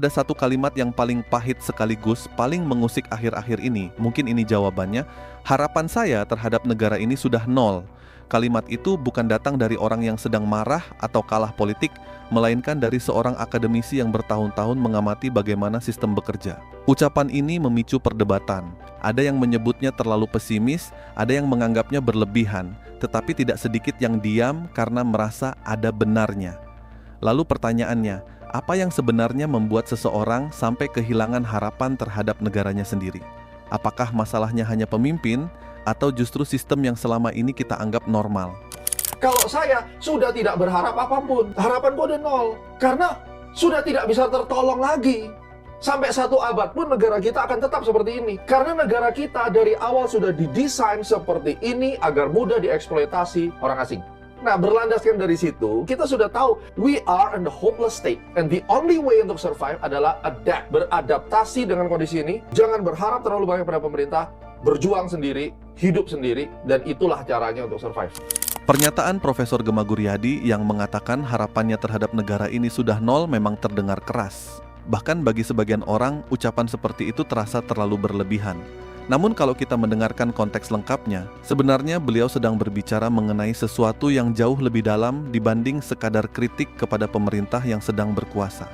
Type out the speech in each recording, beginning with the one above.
Ada satu kalimat yang paling pahit sekaligus paling mengusik akhir-akhir ini. Mungkin ini jawabannya. Harapan saya terhadap negara ini sudah nol. Kalimat itu bukan datang dari orang yang sedang marah atau kalah politik, melainkan dari seorang akademisi yang bertahun-tahun mengamati bagaimana sistem bekerja. Ucapan ini memicu perdebatan. Ada yang menyebutnya terlalu pesimis, ada yang menganggapnya berlebihan, tetapi tidak sedikit yang diam karena merasa ada benarnya. Lalu pertanyaannya, apa yang sebenarnya membuat seseorang sampai kehilangan harapan terhadap negaranya sendiri? Apakah masalahnya hanya pemimpin, atau justru sistem yang selama ini kita anggap normal? Kalau saya sudah tidak berharap apapun, harapanku udah nol. Karena sudah tidak bisa tertolong lagi. Sampai 1 abad pun negara kita akan tetap seperti ini. Karena negara kita dari awal sudah didesain seperti ini agar mudah dieksploitasi orang asing. Nah, berlandaskan dari situ, kita sudah tahu we are in the hopeless state. And the only way untuk survive adalah adapt, beradaptasi dengan kondisi ini. Jangan berharap terlalu banyak pada pemerintah, berjuang sendiri, hidup sendiri, dan itulah caranya untuk survive. Pernyataan Profesor Gema Guryadi yang mengatakan harapannya terhadap negara ini sudah nol memang terdengar keras. Bahkan bagi sebagian orang, ucapan seperti itu terasa terlalu berlebihan. Namun kalau kita mendengarkan konteks lengkapnya, sebenarnya beliau sedang berbicara mengenai sesuatu yang jauh lebih dalam dibanding sekadar kritik kepada pemerintah yang sedang berkuasa.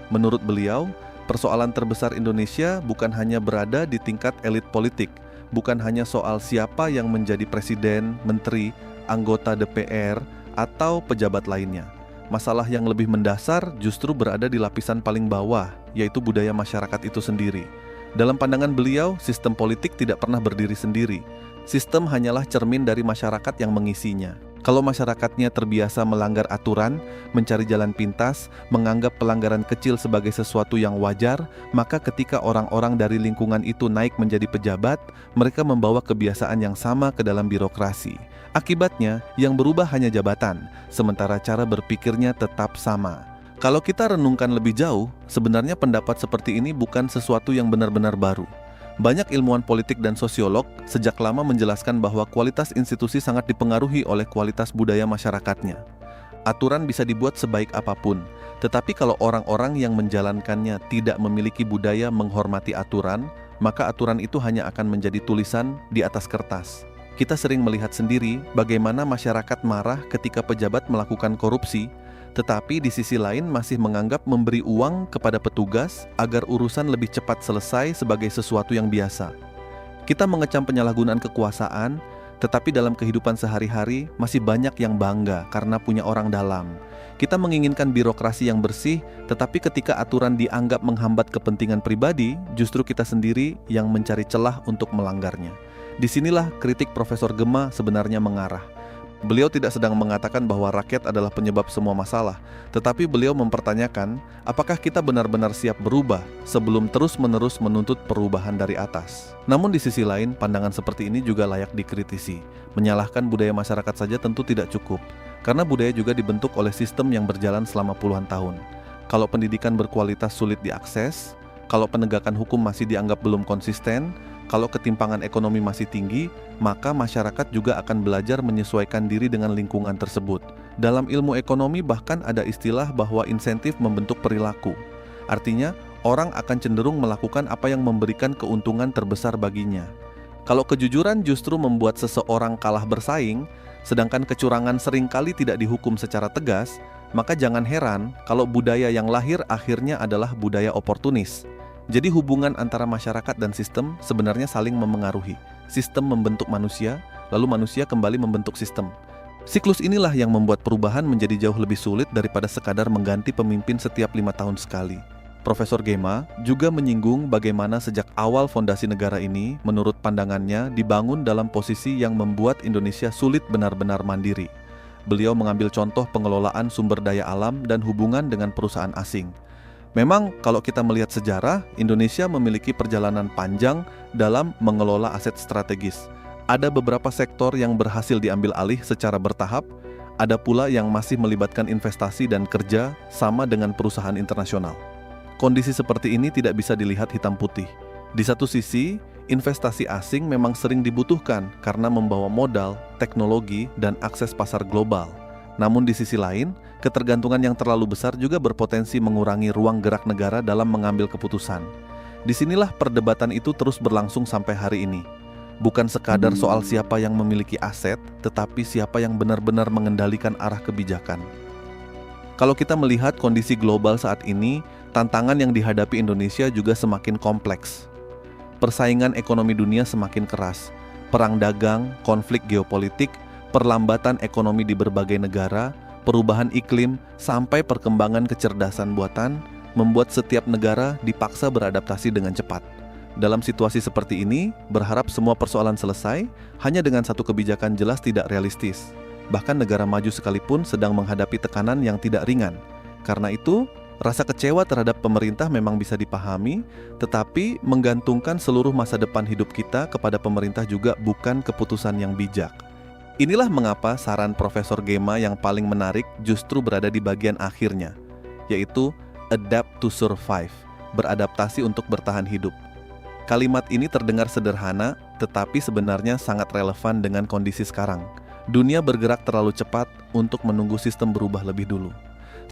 Menurut beliau, persoalan terbesar Indonesia bukan hanya berada di tingkat elit politik, bukan hanya soal siapa yang menjadi presiden, menteri, anggota DPR, atau pejabat lainnya. Masalah yang lebih mendasar justru berada di lapisan paling bawah, yaitu budaya masyarakat itu sendiri. Dalam pandangan beliau, sistem politik tidak pernah berdiri sendiri. Sistem hanyalah cermin dari masyarakat yang mengisinya. Kalau masyarakatnya terbiasa melanggar aturan, mencari jalan pintas, menganggap pelanggaran kecil sebagai sesuatu yang wajar, maka ketika orang-orang dari lingkungan itu naik menjadi pejabat, mereka membawa kebiasaan yang sama ke dalam birokrasi. Akibatnya, yang berubah hanya jabatan, sementara cara berpikirnya tetap sama. Kalau kita renungkan lebih jauh, sebenarnya pendapat seperti ini bukan sesuatu yang benar-benar baru. Banyak ilmuwan politik dan sosiolog sejak lama menjelaskan bahwa kualitas institusi sangat dipengaruhi oleh kualitas budaya masyarakatnya. Aturan bisa dibuat sebaik apapun, tetapi kalau orang-orang yang menjalankannya tidak memiliki budaya menghormati aturan, maka aturan itu hanya akan menjadi tulisan di atas kertas. Kita sering melihat sendiri bagaimana masyarakat marah ketika pejabat melakukan korupsi, tetapi di sisi lain masih menganggap memberi uang kepada petugas agar urusan lebih cepat selesai sebagai sesuatu yang biasa. Kita mengecam penyalahgunaan kekuasaan, tetapi dalam kehidupan sehari-hari masih banyak yang bangga karena punya orang dalam. Kita menginginkan birokrasi yang bersih, tetapi ketika aturan dianggap menghambat kepentingan pribadi, justru kita sendiri yang mencari celah untuk melanggarnya. Disinilah kritik Profesor Gema sebenarnya mengarah. Beliau tidak sedang mengatakan bahwa rakyat adalah penyebab semua masalah, tetapi beliau mempertanyakan apakah kita benar-benar siap berubah sebelum terus-menerus menuntut perubahan dari atas. Namun di sisi lain, pandangan seperti ini juga layak dikritisi. Menyalahkan budaya masyarakat saja tentu tidak cukup, karena budaya juga dibentuk oleh sistem yang berjalan selama puluhan tahun. Kalau pendidikan berkualitas sulit diakses, kalau penegakan hukum masih dianggap belum konsisten, kalau ketimpangan ekonomi masih tinggi, maka masyarakat juga akan belajar menyesuaikan diri dengan lingkungan tersebut. Dalam ilmu ekonomi bahkan ada istilah bahwa insentif membentuk perilaku. Artinya, orang akan cenderung melakukan apa yang memberikan keuntungan terbesar baginya. Kalau kejujuran justru membuat seseorang kalah bersaing, sedangkan kecurangan seringkali tidak dihukum secara tegas, maka jangan heran kalau budaya yang lahir akhirnya adalah budaya oportunis. Jadi hubungan antara masyarakat dan sistem sebenarnya saling memengaruhi. Sistem membentuk manusia, lalu manusia kembali membentuk sistem. Siklus inilah yang membuat perubahan menjadi jauh lebih sulit daripada sekadar mengganti pemimpin setiap 5 tahun sekali. Profesor Gema juga menyinggung bagaimana sejak awal fondasi negara ini, menurut pandangannya, dibangun dalam posisi yang membuat Indonesia sulit benar-benar mandiri. Beliau mengambil contoh pengelolaan sumber daya alam dan hubungan dengan perusahaan asing. Memang kalau kita melihat sejarah, Indonesia memiliki perjalanan panjang dalam mengelola aset strategis. Ada beberapa sektor yang berhasil diambil alih secara bertahap, ada pula yang masih melibatkan investasi dan kerja sama dengan perusahaan internasional. Kondisi seperti ini tidak bisa dilihat hitam putih. Di satu sisi, investasi asing memang sering dibutuhkan karena membawa modal, teknologi, dan akses pasar global. Namun di sisi lain, ketergantungan yang terlalu besar juga berpotensi mengurangi ruang gerak negara dalam mengambil keputusan. Disinilah perdebatan itu terus berlangsung sampai hari ini. Bukan sekadar soal siapa yang memiliki aset, tetapi siapa yang benar-benar mengendalikan arah kebijakan. Kalau kita melihat kondisi global saat ini, tantangan yang dihadapi Indonesia juga semakin kompleks. Persaingan ekonomi dunia semakin keras. Perang dagang, konflik geopolitik, perlambatan ekonomi di berbagai negara, perubahan iklim, sampai perkembangan kecerdasan buatan, membuat setiap negara dipaksa beradaptasi dengan cepat. Dalam situasi seperti ini, berharap semua persoalan selesai hanya dengan satu kebijakan jelas tidak realistis. Bahkan negara maju sekalipun sedang menghadapi tekanan yang tidak ringan. Karena itu, rasa kecewa terhadap pemerintah memang bisa dipahami, tetapi menggantungkan seluruh masa depan hidup kita kepada pemerintah juga bukan keputusan yang bijak. Inilah mengapa saran Profesor Gema yang paling menarik justru berada di bagian akhirnya, yaitu adapt to survive, beradaptasi untuk bertahan hidup. Kalimat ini terdengar sederhana, tetapi sebenarnya sangat relevan dengan kondisi sekarang. Dunia bergerak terlalu cepat untuk menunggu sistem berubah lebih dulu.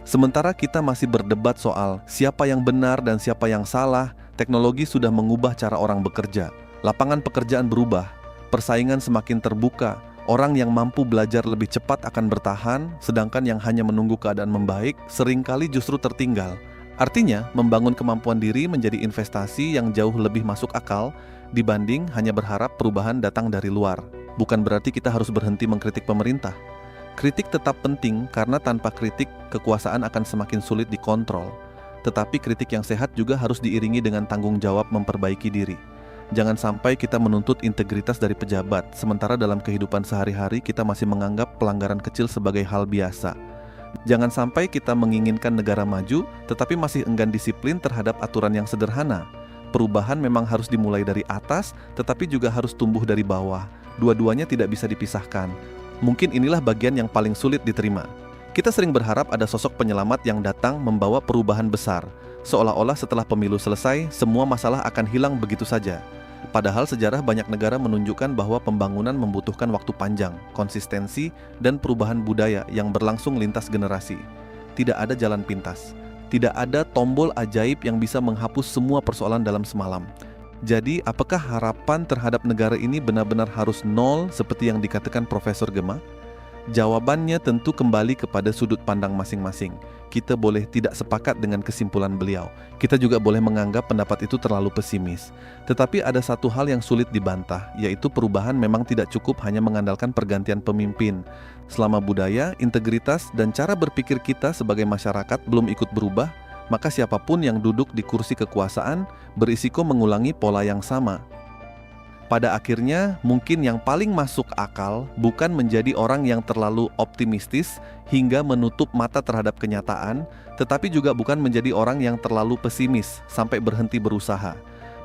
Sementara kita masih berdebat soal siapa yang benar dan siapa yang salah, teknologi sudah mengubah cara orang bekerja. Lapangan pekerjaan berubah, persaingan semakin terbuka, orang yang mampu belajar lebih cepat akan bertahan, sedangkan yang hanya menunggu keadaan membaik seringkali justru tertinggal. Artinya, membangun kemampuan diri menjadi investasi yang jauh lebih masuk akal dibanding hanya berharap perubahan datang dari luar. Bukan berarti kita harus berhenti mengkritik pemerintah. Kritik tetap penting karena tanpa kritik, kekuasaan akan semakin sulit dikontrol. Tetapi kritik yang sehat juga harus diiringi dengan tanggung jawab memperbaiki diri. Jangan sampai kita menuntut integritas dari pejabat, sementara dalam kehidupan sehari-hari kita masih menganggap pelanggaran kecil sebagai hal biasa. Jangan sampai kita menginginkan negara maju, tetapi masih enggan disiplin terhadap aturan yang sederhana. Perubahan memang harus dimulai dari atas, tetapi juga harus tumbuh dari bawah. Dua-duanya tidak bisa dipisahkan. Mungkin inilah bagian yang paling sulit diterima. Kita sering berharap ada sosok penyelamat yang datang membawa perubahan besar. Seolah-olah setelah pemilu selesai, semua masalah akan hilang begitu saja. Padahal sejarah banyak negara menunjukkan bahwa pembangunan membutuhkan waktu panjang, konsistensi, dan perubahan budaya yang berlangsung lintas generasi. Tidak ada jalan pintas. Tidak ada tombol ajaib yang bisa menghapus semua persoalan dalam semalam. Jadi, apakah harapan terhadap negara ini benar-benar harus nol seperti yang dikatakan Profesor Gema? Jawabannya tentu kembali kepada sudut pandang masing-masing. Kita boleh tidak sepakat dengan kesimpulan beliau. Kita juga boleh menganggap pendapat itu terlalu pesimis. Tetapi ada satu hal yang sulit dibantah, yaitu perubahan memang tidak cukup hanya mengandalkan pergantian pemimpin. Selama budaya, integritas, dan cara berpikir kita sebagai masyarakat belum ikut berubah, maka siapapun yang duduk di kursi kekuasaan berisiko mengulangi pola yang sama. Pada akhirnya, mungkin yang paling masuk akal bukan menjadi orang yang terlalu optimistis hingga menutup mata terhadap kenyataan, tetapi juga bukan menjadi orang yang terlalu pesimis sampai berhenti berusaha.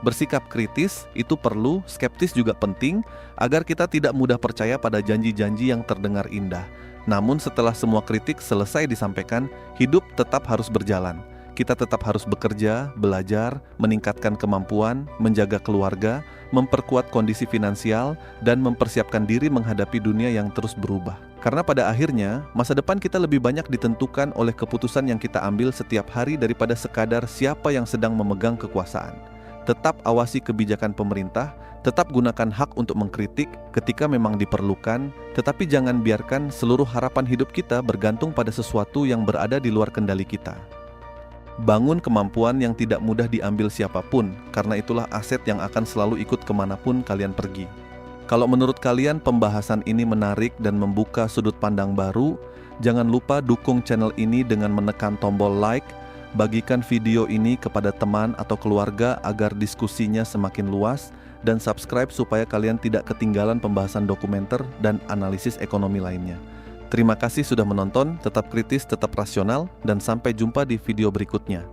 Bersikap kritis itu perlu, skeptis juga penting, agar kita tidak mudah percaya pada janji-janji yang terdengar indah. Namun setelah semua kritik selesai disampaikan, hidup tetap harus berjalan. Kita tetap harus bekerja, belajar, meningkatkan kemampuan, menjaga keluarga, memperkuat kondisi finansial, dan mempersiapkan diri menghadapi dunia yang terus berubah. Karena pada akhirnya, masa depan kita lebih banyak ditentukan oleh keputusan yang kita ambil setiap hari daripada sekadar siapa yang sedang memegang kekuasaan. Tetap awasi kebijakan pemerintah, tetap gunakan hak untuk mengkritik ketika memang diperlukan, tetapi jangan biarkan seluruh harapan hidup kita bergantung pada sesuatu yang berada di luar kendali kita. Bangun kemampuan yang tidak mudah diambil siapapun, karena itulah aset yang akan selalu ikut kemanapun kalian pergi. Kalau menurut kalian pembahasan ini menarik dan membuka sudut pandang baru, jangan lupa dukung channel ini dengan menekan tombol like, bagikan video ini kepada teman atau keluarga agar diskusinya semakin luas, dan subscribe supaya kalian tidak ketinggalan pembahasan dokumenter dan analisis ekonomi lainnya. Terima kasih sudah menonton, tetap kritis, tetap rasional, dan sampai jumpa di video berikutnya.